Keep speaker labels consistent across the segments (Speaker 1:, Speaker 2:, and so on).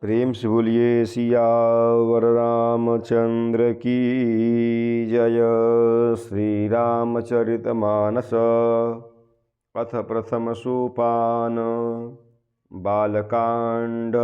Speaker 1: प्रेम से बोलिए सियावर रामचंद्र की जय। श्री रामचरितमानस अथ प्रथम सोपान बालकांड।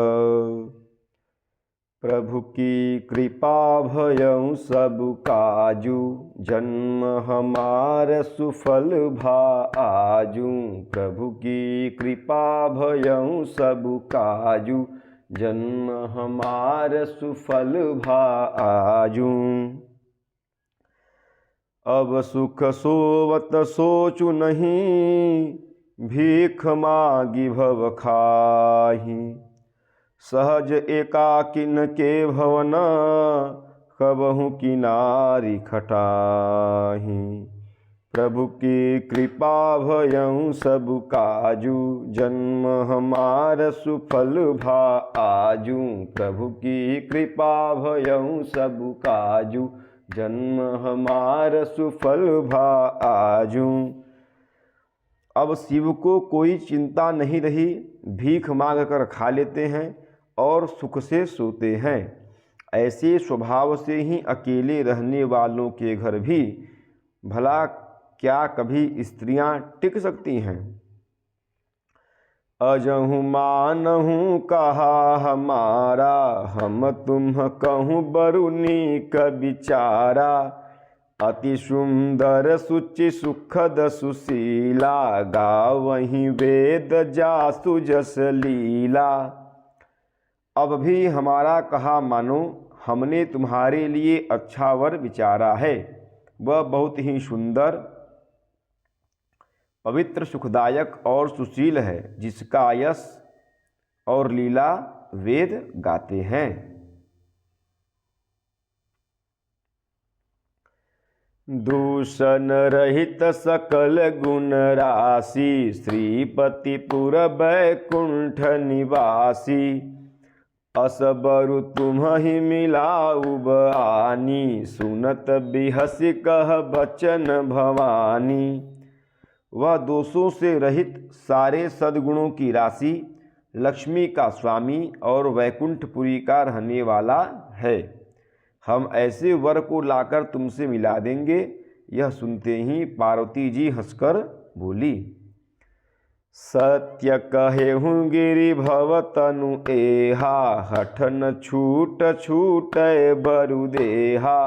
Speaker 1: प्रभु की कृपा भयं सब काजू, जन्म हमार सुफल भा आजू। प्रभु की कृपा भयं सब काजू, जन्म हमार सुफल भा आजू। अब सुख सोवत सोचु नहीं, भीख मागी भव खाही। सहज एकाकिन के भवन, कबहु किनारी खटाही। प्रभु की कृपा भयं सब काजू, जन्म हमार सुफल भा आजू। प्रभु की कृपा भयं सब काजू, जन्म हमार सुफल भा आजू। अब शिव को कोई चिंता नहीं रही, भीख मांग कर खा लेते हैं और सुख से सोते हैं। ऐसे स्वभाव से ही अकेले रहने वालों के घर भी भला क्या कभी स्त्रियां टिक सकती हैं। अजहु मानहु कहा हमारा, हम तुम कहूँ बरुनी का बिचारा। अति सुंदर सुचि सुखद सुशीला, गावहीं वेद जासु जस लीला। अब भी हमारा कहा मानो, हमने तुम्हारे लिए अच्छा वर विचारा है। वह बहुत ही सुंदर, पवित्र, सुखदायक और सुशील है, जिसका यश और लीला वेद गाते हैं। दूषण रहित सकल गुण राशि, श्रीपति पुर बैकुंठ निवासी। असबरु तुम्हि मिलाऊ बआनी, सुनत बिहसि कह बचन भवानी। वह दोषों से रहित, सारे सद्गुणों की राशि, लक्ष्मी का स्वामी और वैकुंठपुरी का रहने वाला है। हम ऐसे वर को लाकर तुमसे मिला देंगे। यह सुनते ही पार्वती जी हंसकर बोली, सत्य कहेहूँ गिरि भव तनु एहा, हठ न छूट छूटै बरु देहा।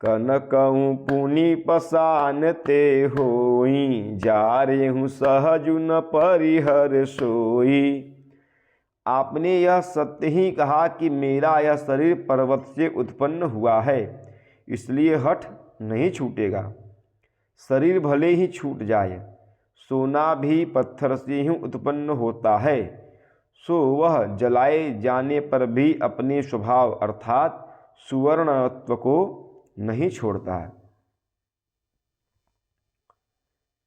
Speaker 1: कनकहूँ पुनि पसान ते होई, जारेहूँ सहजु न परिहर सोई। आपने यह सत्य ही कहा कि मेरा यह शरीर पर्वत से उत्पन्न हुआ है, इसलिए हठ नहीं छूटेगा। शरीर भले ही छूट जाए, सोना भी पत्थर से ही उत्पन्न होता है, सो वह जलाए जाने पर भी अपने स्वभाव अर्थात सुवर्णत्व को नहीं छोड़ता है।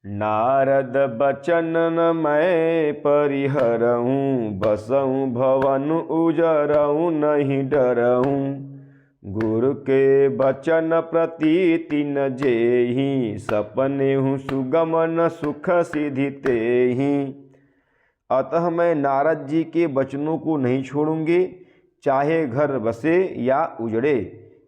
Speaker 1: नारद बचन न मैं परिहरऊँ, बसऊँ भवन उजरऊँ नहीं डरऊँ। गुरु के बचन प्रतीति न जेहि, सपने हूँ सुगम न सुख सिधि तेहि। अतः मैं नारद जी के वचनों को नहीं छोड़ूंगी, चाहे घर बसे या उजड़े,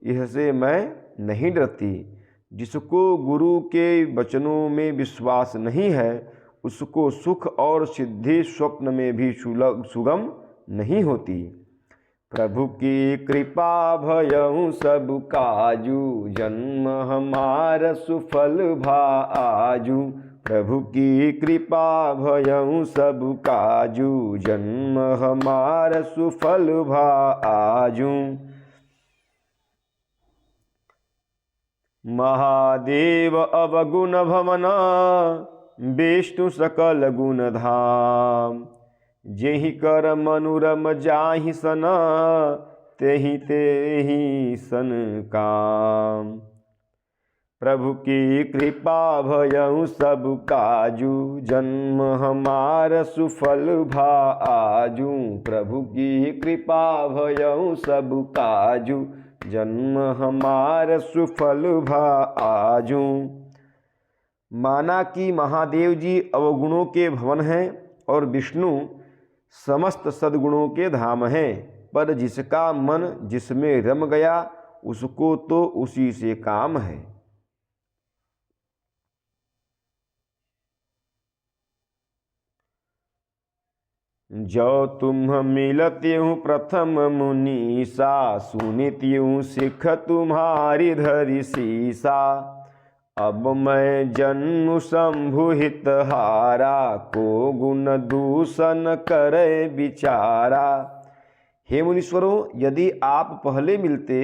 Speaker 1: इससे मैं नहीं डरती। जिसको गुरु के वचनों में विश्वास नहीं है, उसको सुख और सिद्धि स्वप्न में भी सुगम नहीं होती। प्रभु की कृपा भयं सब काजू, जन्म हमार सुफल भा आजू। प्रभु की कृपा भयं सब काजू, जन्म हमार सुफल भा आजू। महादेव अवगुण भवन, विष्णु सकल गुण धाम। जेहि कर मनुरम जाहि सन, तेहि तेहि सन काम। प्रभु की कृपा भयं सब काजू, जन्म हमार सुफल भा आजू। प्रभु की कृपा भयं सब काजू, जन्म हमार सुफल भा आजू। माना कि महादेव जी अवगुणों के भवन हैं और विष्णु समस्त सद्गुणों के धाम हैं, पर जिसका मन जिसमें रम गया उसको तो उसी से काम है। जो तुम मिलत्यूँ प्रथम मुनीसा, सुनित्यूँ सिख तुम्हारी धरि सीसा। अब मैं जन्म शंभु हित हारा, को गुण दूषण करे विचारा। हे मुनीश्वरों, यदि आप पहले मिलते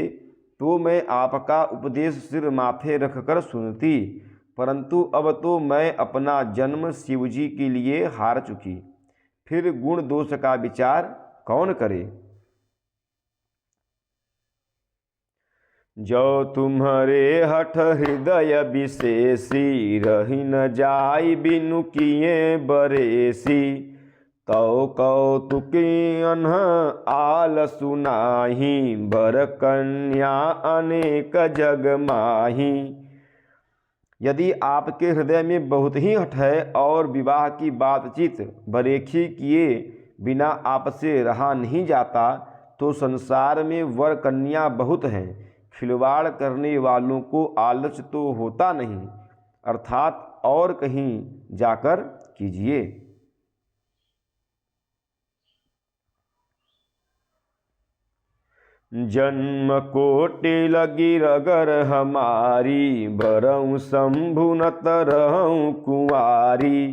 Speaker 1: तो मैं आपका उपदेश सिर माथे रखकर सुनती, परंतु अब तो मैं अपना जन्म शिवजी के लिए हार चुकी, फिर गुण दोष का विचार कौन करे। जो तुम्हारे हठ हृदय विशेषी, रही न जाई बिनु किए बरेसी। तो कौतुकी अनह आल सुनाही, बर कन्या अनेक जग माही। यदि आपके हृदय में बहुत ही हठ है और विवाह की बातचीत बरेखी किए बिना आपसे रहा नहीं जाता, तो संसार में वर कन्या बहुत हैं। खिलवाड़ करने वालों को आलस्य तो होता नहीं, अर्थात और कहीं जाकर कीजिए। जन्म कोटि लगी रगर हमारी, भरऊँ शंभु न तरहूँ कुंवारी।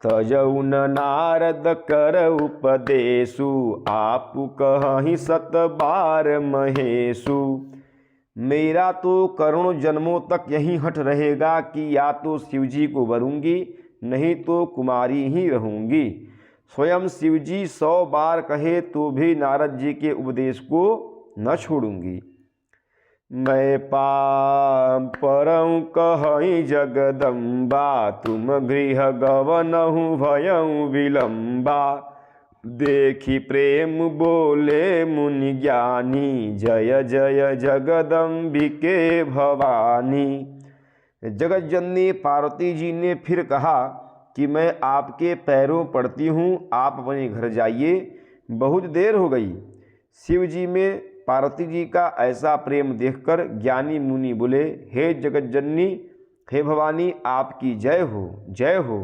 Speaker 1: तजऊ न नारद कर उपदेशु, आप कहीं सत बार महेशु। मेरा तो करोड़ों जन्मों तक यही हठ रहेगा कि या तो शिवजी को वरूंगी, नहीं तो कुमारी ही रहूंगी। स्वयं शिवजी 100 बार कहे तो भी नारद जी के उपदेश को न छोड़ूंगी। मैं पाप परऊँ कहीं जगदम्बा, तुम गृह गवनहु भयऊँ विलम्बा। देखी प्रेम बोले मुनि ज्ञानी, जय जय जगदम्बिके भवानी। जगत जननी पार्वती जी ने फिर कहा कि मैं आपके पैरों पड़ती हूँ, आप अपने घर जाइए, बहुत देर हो गई। शिव जी में पार्वती जी का ऐसा प्रेम देखकर ज्ञानी मुनि बोले, हे जगत जननी, हे भवानी, आपकी जय हो, जय हो।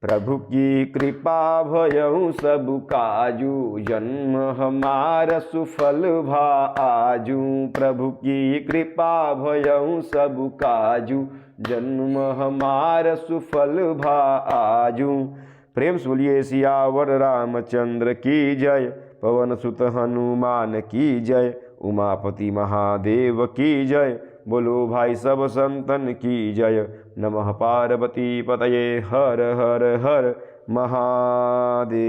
Speaker 1: प्रभु की कृपा भयऊँ सब काजू, जन्म हमार सुफल भा आजू। प्रभु की कृपा भयऊँ सब काजू, जन्म हमार सुफल भा आजू। प्रेम से बोलिए सियावर रामचंद्र की जय, पवन सुत हनुमान की जय, उमापति महादेव की जय। बोलो भाई सब संतन की जय। नमः पार्वती पतये, हर हर हर महादेव।